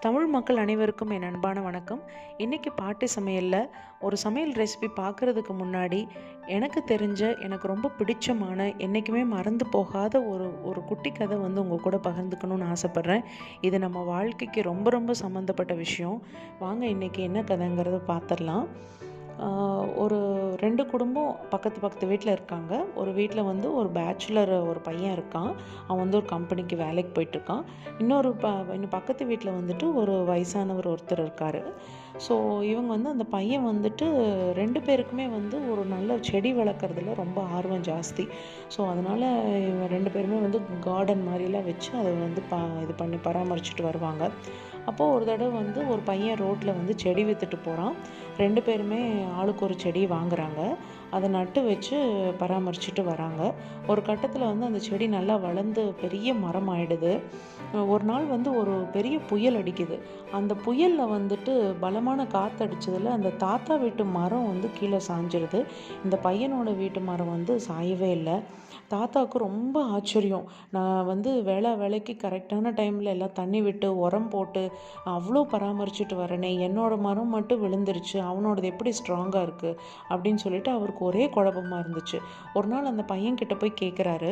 தமிழ் மக்கள் அனைவருக்கும் என் அன்பான வணக்கம். இன்றைக்கி பாட்டி சமையலில் ஒரு சமையல் ரெசிபி பார்க்குறதுக்கு முன்னாடி எனக்கு தெரிஞ்ச, எனக்கு ரொம்ப பிடிச்சமான, என்றைக்குமே மறந்து போகாத ஒரு குட்டி கதை உங்கள் கூட பகிர்ந்துக்கணும்னு ஆசைப்பட்றேன். இது நம்ம வாழ்க்கைக்கு ரொம்ப ரொம்ப சம்மந்தப்பட்ட விஷயம். வாங்க இன்றைக்கி என்ன கதைங்கிறத பார்த்துடலாம். ஒரு 2 குடும்பம் பக்கத்து வீட்டில் இருக்காங்க. ஒரு வீட்டில் ஒரு பேச்சுலர் ஒரு பையன் இருக்கான். அவன் ஒரு கம்பெனிக்கு வேலைக்கு போயிட்டுருக்கான். இன்னும் பக்கத்து வீட்டில் ஒரு வயசானவர் ஒருத்தர் இருக்கார். ஸோ இவங்க அந்த பையன் 2 பேருக்குமே ஒரு நல்ல செடி வளர்க்குறதுல ரொம்ப ஆர்வம் ஜாஸ்தி. ஸோ அதனால் இவங்க 2 பேருமே கார்டன் மாதிரிலாம் வச்சு அதை இது பண்ணி பராமரிச்சுட்டு வருவாங்க. அப்போது ஒரு தடவை ஒரு பையன் ரோட்டில் செடி விற்றுட்டு போகிறான். 2 பேருமே ஆளுக்கு ஒரு செடி வாங்குறாங்க. அதை நட்டு வச்சு பராமரிச்சுட்டு வராங்க. ஒரு கட்டத்தில் அந்த செடி நல்லா வளர்ந்து பெரிய மரம் ஆயிடுது. ஒரு நாள் ஒரு பெரிய புயல் அடிக்குது. அந்த புயலில் பலமான காற்றடிச்சதில் அந்த தாத்தா வீட்டு மரம் கீழே சாஞ்சிருது. இந்த பையனோட வீட்டு மரம் சாயவே இல்லை. தாத்தாவுக்கு ரொம்ப ஆச்சரியம். நான் வேலைக்கு கரெக்டான டைமில் எல்லாம் தண்ணி விட்டு உரம் போட்டு அவ்வளோ பராமரிச்சுட்டு வரனே, என்னோடய மரம் மட்டும் விழுந்துருச்சு, அவனோடது எப்படி ஸ்ட்ராங்காக இருக்குது அப்படின்னு சொல்லிட்டு அவருக்கு ஒரே குழப்பமாக இருந்துச்சு. ஒரு நாள் அந்த பையன்கிட்ட போய் கேட்குறாரு,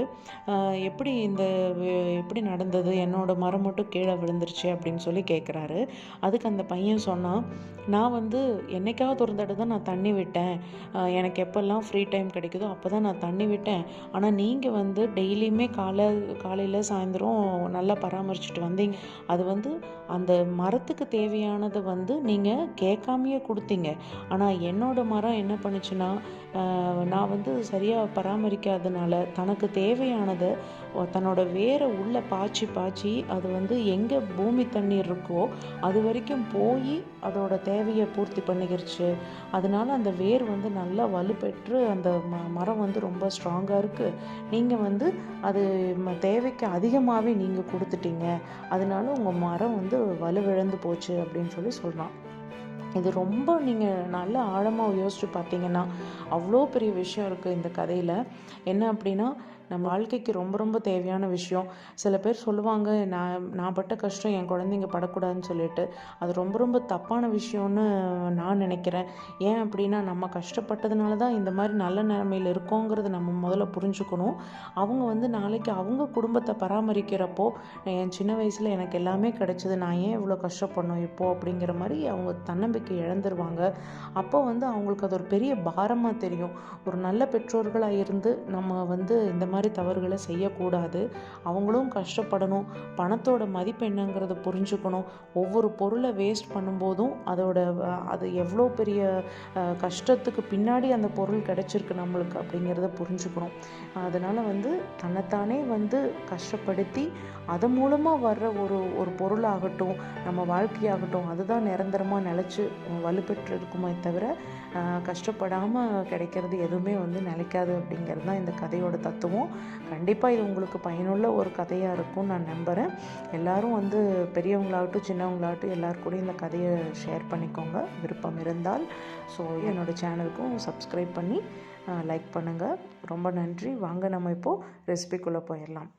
எப்படி நடந்தது, என்னோட மரம் மட்டும் கீழே விழுந்துருச்சு அப்படின்னு சொல்லி கேட்குறாரு. அதுக்கு அந்த பையன் சொன்னான், நான் என்னைக்காவது ஒரு தடவை தான் நான் தண்ணி விட்டேன். எனக்கு எப்போல்லாம் ஃப்ரீ டைம் கிடைக்குதோ அப்போ தான் நான் தண்ணி விட்டேன். ஆனால் நீங்கள் டெய்லியுமே காலையில் சாயந்தரம் நல்லா பராமரிச்சுட்டு வந்தீங்க. அது அந்த மரத்துக்கு தேவையானதை நீங்கள் கேட்காமையே கொடுத்தீங்க. ஆனால் என்னோட மரம் என்ன பண்ணுச்சுன்னா, நான் சரியாக பராமரிக்காதனால தனக்கு தேவையானதை தன்னோட வேரை உள்ளே பாய்ச்சி அது எங்கே பூமி தண்ணீர் இருக்கோ அது வரைக்கும் போய் அதோட தேவையை பூர்த்தி பண்ணிக்கிருச்சு. அதனால அந்த வேர் நல்லா வலுப்பெற்று அந்த மரம் ரொம்ப ஸ்ட்ராங்காக இருக்குது. நீங்கள் அது தேவைக்கு அதிகமாகவே நீங்கள் கொடுத்துட்டீங்க. அதனால உங்கள் மரம் வலுவிழந்து போச்சு அப்படின்னு சொல்லி சொல்கிறான். இது ரொம்ப நீங்கள் நல்லா ஆழமாக யோசித்து பார்த்தீங்கன்னா அவ்வளோ பெரிய விஷயம் இருக்குது இந்த கதையில். என்ன அப்படின்னா, நம்ம வாழ்க்கைக்கு ரொம்ப ரொம்ப தேவையான விஷயம். சில பேர் சொல்லுவாங்க, நான் பட்ட கஷ்டம் என் குழந்தைங்க படக்கூடாதுன்னு சொல்லிட்டு. அது ரொம்ப ரொம்ப தப்பான விஷயம்னு நான் நினைக்கிறேன். ஏன் அப்படின்னா, நம்ம கஷ்டப்பட்டதுனால தான் இந்த மாதிரி நல்ல நிலைமையில் இருக்கோங்கிறது நம்ம முதல்ல புரிஞ்சுக்கணும். அவங்க நாளைக்கு அவங்க குடும்பத்தை பராமரிக்கிறப்போ, என் சின்ன வயசில் எனக்கு எல்லாமே கிடைச்சிது, நான் ஏன் இவ்வளோ கஷ்டப்படணும் இப்போது அப்படிங்கிற மாதிரி அவங்க தன்னம்பிக்கை இழந்துருவாங்க. அப்போ அவங்களுக்கு அது ஒரு பெரிய பாரமாக தெரியும். ஒரு நல்ல பெற்றோர்களாக இருந்து நம்ம இந்த மாதிரி தவறுகளை செய்யக்கூடாது. அவங்களும் கஷ்டப்படணும். பணத்தோட மதிப்பு என்னங்கிறத புரிஞ்சுக்கணும். ஒவ்வொரு பொருளை வேஸ்ட் பண்ணும்போதும் அது எவ்வளோ பெரிய கஷ்டத்துக்கு பின்னாடி அந்த பொருள் கிடைச்சிருக்கு நம்மளுக்கு அப்படிங்கிறத புரிஞ்சுக்கணும். அதனால் தன்னைத்தானே கஷ்டப்படுத்தி அது மூலமாக வர்ற ஒரு பொருளாகட்டும், நம்ம வாழ்க்கையாகட்டும், அதுதான் நிரந்தரமாக நிலச்சி வலுப்பெற்று இருக்குமே தவிர கஷ்டப்படாமல் கிடைக்கிறது எதுவுமே நிலைக்காது அப்படிங்கிறது தான் இந்த கதையோட தத்துவம். கண்டிப்பாக இது உங்களுக்கு பயனுள்ள ஒரு கதையாக இருக்கும்னு நான் நம்புகிறேன். எல்லோரும் பெரியவங்களாகட்டும் சின்னவங்களாகட்டும் எல்லாருக்கூடையும் இந்த கதையை ஷேர் பண்ணிக்கோங்க விருப்பம் இருந்தால். ஸோ என்னோடய சேனலுக்கும் சப்ஸ்கிரைப் பண்ணி லைக் பண்ணுங்கள். ரொம்ப நன்றி. வாங்க நம்ம இப்போது ரெசிபிக்குள்ளே போயிடலாம்.